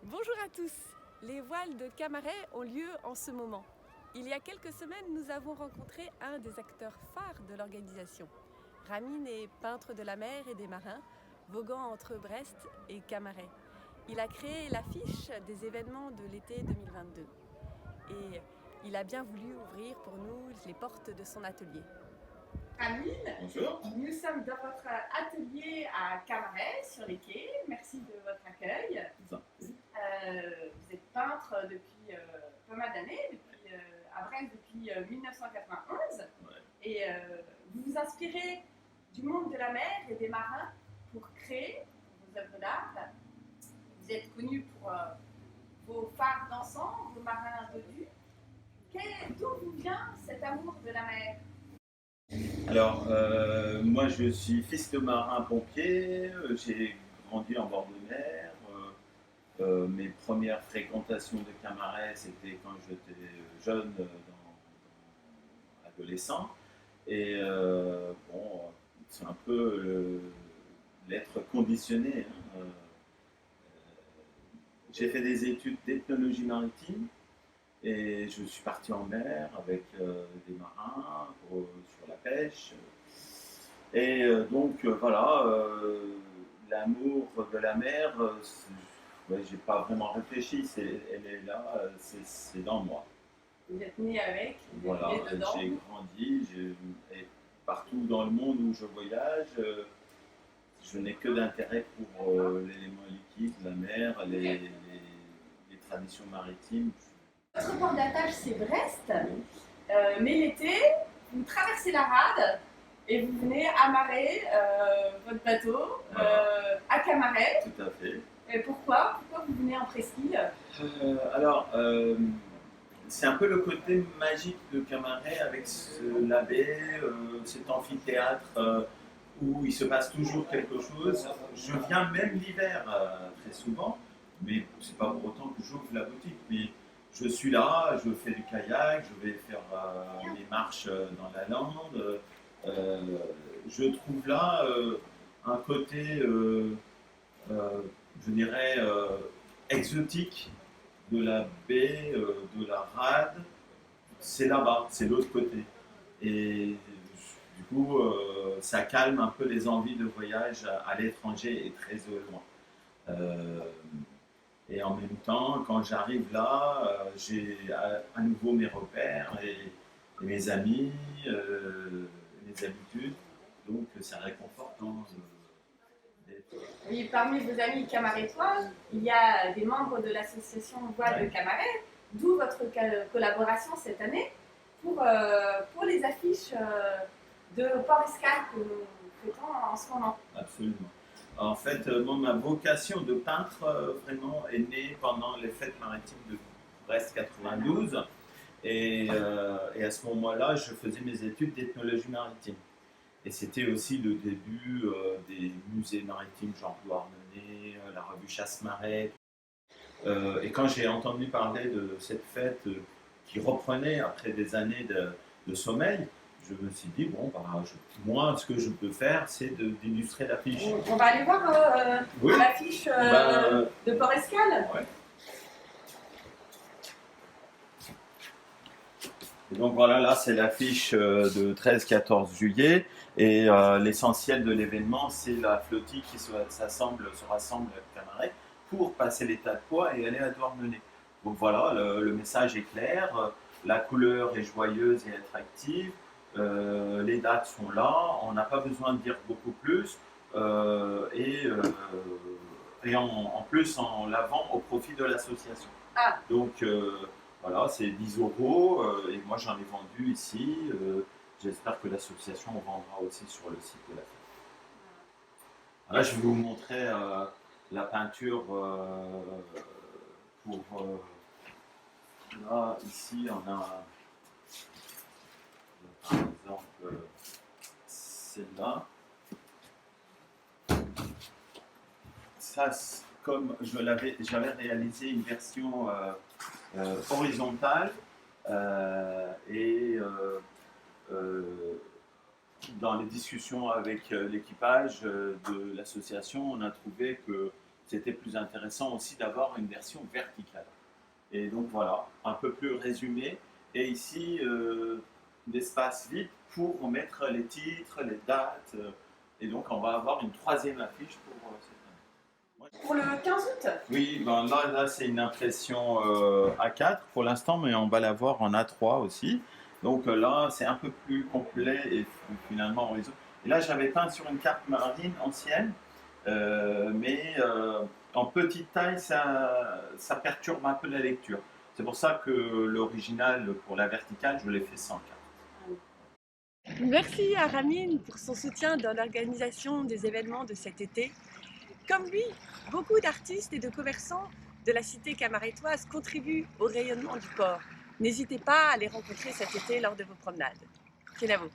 Bonjour à tous. Les voiles de Camaret ont lieu en ce moment. Il y a quelques semaines, nous avons rencontré un des acteurs phares de l'organisation. Ramine est peintre de la mer et des marins, voguant entre Brest et Camaret. Il a créé l'affiche des événements de l'été 2022 et il a bien voulu ouvrir pour nous les portes de son atelier. Ramine, Bonjour. nous sommes dans votre atelier à Camaret, sur les quais. Merci de votre accueil. Vous êtes peintre depuis pas mal d'années, à Brest depuis 1991. Ouais. Et vous vous inspirez du monde de la mer et des marins pour créer vos œuvres d'art. Vous êtes connu pour vos phares dansants, vos marins dodus. D'où vous vient cet amour de la mer? Alors, moi je suis fils de marin-pompier, j'ai grandi en bord de mer. Mes premières fréquentations de Camaret, c'était quand j'étais jeune, adolescent. Et bon, c'est un peu l'être conditionné, hein. J'ai fait des études d'ethnologie maritime. Et je suis parti en mer avec des marins sur la pêche. Et voilà, l'amour de la mer, ouais, j'ai pas vraiment réfléchi, elle est là, c'est dans moi. Vous êtes né avec, vous êtes Voilà, né dedans. j'ai grandi, et partout dans le monde où je voyage, je n'ai que d'intérêt pour l'élément liquide, la mer, les traditions maritimes. Votre port d'attache, c'est Brest, mais l'été, vous traversez la rade et vous venez amarrer votre bateau à Camaret. Tout à fait. Et pourquoi vous venez en presqu'île? C'est un peu le côté magique de Camaret avec la baie, cet amphithéâtre où il se passe toujours quelque chose. Je viens même l'hiver très souvent, mais c'est pas pour autant que j'ouvre la boutique. Mais je suis là, je fais du kayak, je vais faire les marches dans la lande. Euh, je trouve là un côté, je dirais, exotique de la baie, de la rade. C'est là-bas, c'est l'autre côté. Et du coup, ça calme un peu les envies de voyage à l'étranger et très loin. Euh, et en même temps, quand j'arrive là, j'ai à nouveau mes repères et mes amis, mes habitudes. Donc c'est réconfortant d'être. Et parmi vos amis camarétois, il y a des membres de l'association Voile de Camaret, d'où votre collaboration cette année pour les affiches de Port-Escale que nous faisons en ce moment. Absolument. En fait, moi, ma vocation de peintre vraiment est née pendant les fêtes maritimes de Brest 92. Et à ce moment-là, je faisais mes études d'ethnologie maritime. Et c'était aussi le début des musées maritimes, genre Douarnenez, la revue Chasse-Marais. Et quand j'ai entendu parler de cette fête qui reprenait après des années de sommeil, je me suis dit, bon, bah, moi, ce que je peux faire, c'est d'illustrer l'affiche. On va aller voir Oui. l'affiche de Port-Escale. Ouais. Et donc voilà, là c'est l'affiche de 13-14 juillet et l'essentiel de l'événement c'est la flottille qui se rassemble à Camaret pour passer l'état de poids et aller à Douarnenez. Donc voilà, le message est clair, la couleur est joyeuse et attractive, les dates sont là, on n'a pas besoin de dire beaucoup plus et en plus en l'avant au profit de l'association. Ah. Donc voilà, c'est 10 euros et moi j'en ai vendu ici. J'espère que l'association en vendra aussi sur le site de la fête. Là, je vais vous montrer la peinture pour. Là, ici, on a par exemple celle-là. Ça, comme j'avais réalisé une version horizontale dans les discussions avec l'équipage de l'association, on a trouvé que c'était plus intéressant aussi d'avoir une version verticale. Et donc voilà, un peu plus résumé. Et ici, d'espace vide pour mettre les titres, les dates. Et donc on va avoir une troisième affiche pour cette année. Pour le 15 août? Oui, ben là c'est une impression A4 pour l'instant, mais on va l'avoir en A3 aussi. Donc là, c'est un peu plus complet et finalement horizon. Et là, j'avais peint sur une carte marine ancienne, mais en petite taille, ça perturbe un peu la lecture. C'est pour ça que l'original, pour la verticale, je l'ai fait sans carte. Merci à Ramin pour son soutien dans l'organisation des événements de cet été. Comme lui, beaucoup d'artistes et de commerçants de la cité camarettoise contribuent au rayonnement du port. N'hésitez pas à les rencontrer cet été lors de vos promenades. Kenavo.